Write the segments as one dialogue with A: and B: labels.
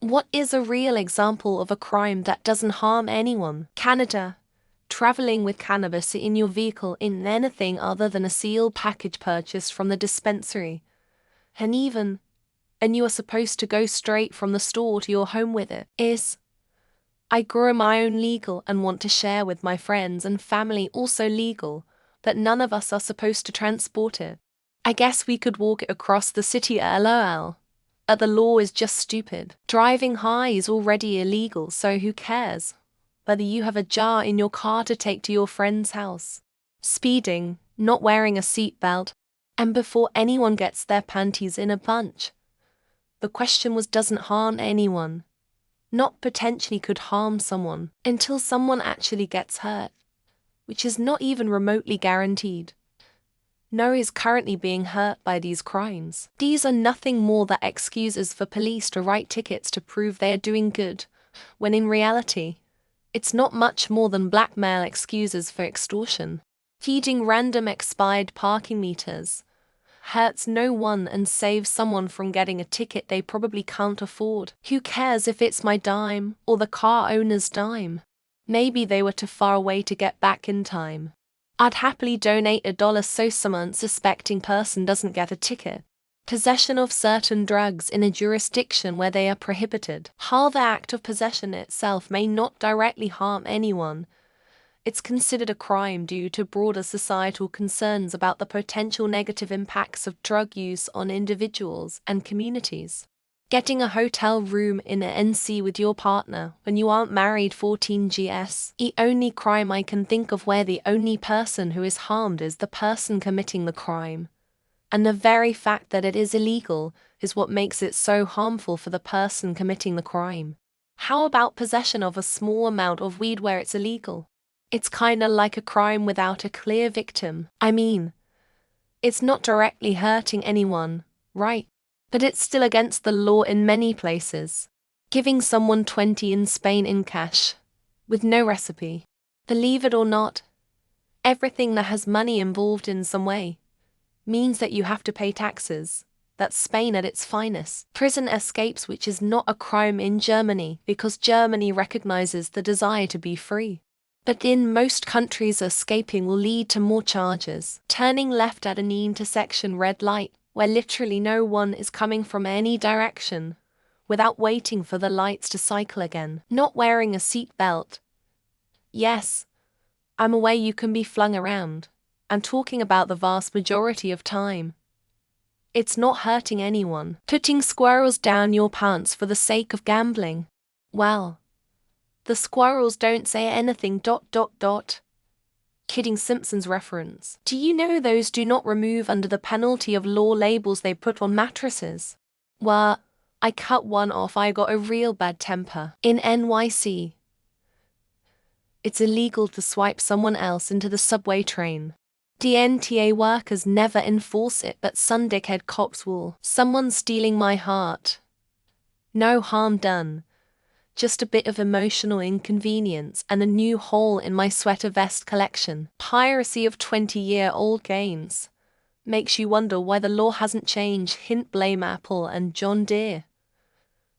A: What is a real example of a crime that doesn't harm anyone? Canada. Traveling with cannabis in your vehicle in anything other than a sealed package purchased from the dispensary. And you are supposed to go straight from the store to your home with it. I grow my own legal and want to share with my friends and family also legal, but none of us are supposed to transport it. I guess we could walk it across the city lol. But the law is just stupid. Driving high is already illegal, so who cares whether you have a jar in your car to take to your friend's house? Speeding, not wearing a seatbelt, and before anyone gets their panties in a bunch. The question was doesn't harm anyone. Not potentially could harm someone, until someone actually gets hurt, which is not even remotely guaranteed. No is currently being hurt by these crimes. These are nothing more than excuses for police to write tickets to prove they are doing good, when in reality, it's not much more than blackmail excuses for extortion. Feeding random expired parking meters hurts no one and saves someone from getting a ticket they probably can't afford. Who cares if it's my dime or the car owner's dime? Maybe they were too far away to get back in time. I'd happily donate $1 so some unsuspecting person doesn't get a ticket. Possession of certain drugs in a jurisdiction where they are prohibited. While the act of possession itself may not directly harm anyone, it's considered a crime due to broader societal concerns about the potential negative impacts of drug use on individuals and communities. Getting a hotel room in an NC with your partner when you aren't married 14gs. The only crime I can think of where the only person who is harmed is the person committing the crime. And the very fact that it is illegal is what makes it so harmful for the person committing the crime. How about possession of a small amount of weed where it's illegal? It's kinda like a crime without a clear victim. I mean, it's not directly hurting anyone, right? But it's still against the law in many places. Giving someone 20 in Spain in cash, with no recipe. Believe it or not, everything that has money involved in some way means that you have to pay taxes. That's Spain at its finest. Prison escapes, which is not a crime in Germany because Germany recognizes the desire to be free. But in most countries, escaping will lead to more charges. Turning left at an intersection red light, where literally no one is coming from any direction, without waiting for the lights to cycle again. Not wearing a seatbelt. Yes, I'm aware you can be flung around. I'm talking about the vast majority of time. It's not hurting anyone. Putting squirrels down your pants for the sake of gambling. Well, the squirrels don't say anything ... Kidding, Simpsons reference. Do you know those do not remove under the penalty of law labels they put on mattresses? Well, I cut one off. I got a real bad temper. In NYC, it's illegal to swipe someone else into the subway train. DNTA workers never enforce it, but some dickhead cops will. Someone's stealing my heart. No harm done. Just a bit of emotional inconvenience and a new hole in my sweater vest collection. Piracy of 20-year-old games. Makes you wonder why the law hasn't changed. Hint, blame Apple and John Deere.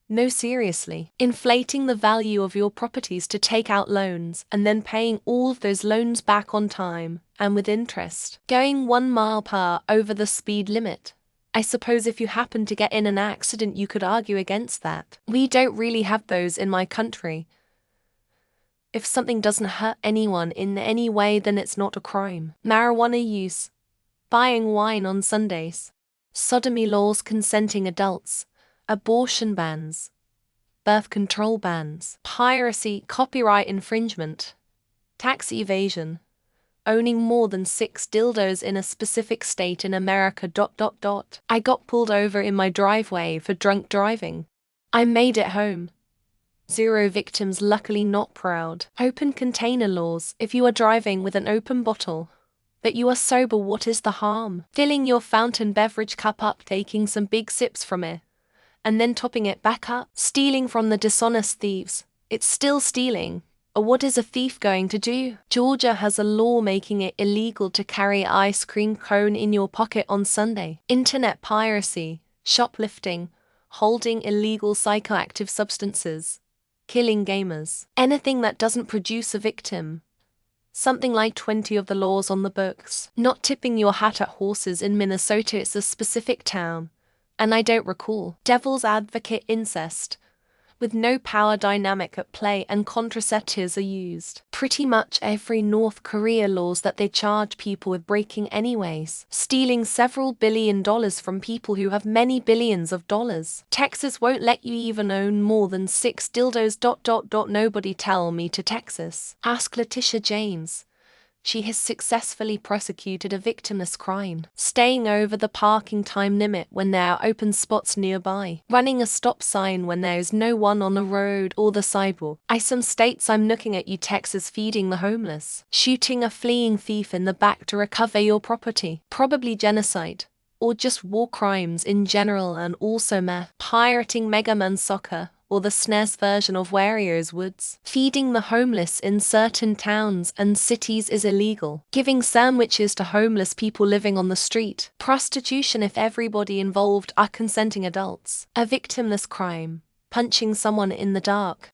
A: No, seriously. Inflating the value of your properties to take out loans and then paying all of those loans back on time and with interest. Going 1 mile per hour over the speed limit. I suppose if you happen to get in an accident you could argue against that. We don't really have those in my country. If something doesn't hurt anyone in any way, then it's not a crime. Marijuana use. Buying wine on Sundays. Sodomy laws, consenting adults. Abortion bans. Birth control bans. Piracy, copyright infringement. Tax evasion. Owning more than 6 dildos in a specific state in America ... I got pulled over in my driveway for drunk driving. I made it home. 0 victims, luckily not proud. Open container laws. If you are driving with an open bottle, but you are sober, what is the harm? Filling your fountain beverage cup up, taking some big sips from it, and then topping it back up. Stealing from the dishonest thieves. It's still stealing. Or what is a thief going to do? Georgia has a law making it illegal to carry an ice cream cone in your pocket on Sunday. Internet piracy, shoplifting, holding illegal psychoactive substances, killing gamers, anything that doesn't produce a victim. Something like 20 of the laws on the books. Not tipping your hat at horses in Minnesota is a specific town, and I don't recall. Devil's advocate incest, with no power dynamic at play and contraceptives are used. Pretty much every North Korea laws that they charge people with breaking anyways. Stealing several $1 billion from people who have many billions of dollars. Texas won't let you even own more than 6 dildos. Nobody tell me to Texas. Ask Letitia James. She has successfully prosecuted a victimless crime, staying over the parking time limit when there are open spots nearby, running a stop sign when there is no one on the road or the sidewalk. Some states I'm looking at you, Texas, feeding the homeless, shooting a fleeing thief in the back to recover your property, probably genocide, or just war crimes in general, and also meth, pirating Mega Man Soccer, or the SNES version of Wario's Woods. Feeding the homeless in certain towns and cities is illegal. Giving sandwiches to homeless people living on the street. Prostitution if everybody involved are consenting adults. A victimless crime. Punching someone in the dark.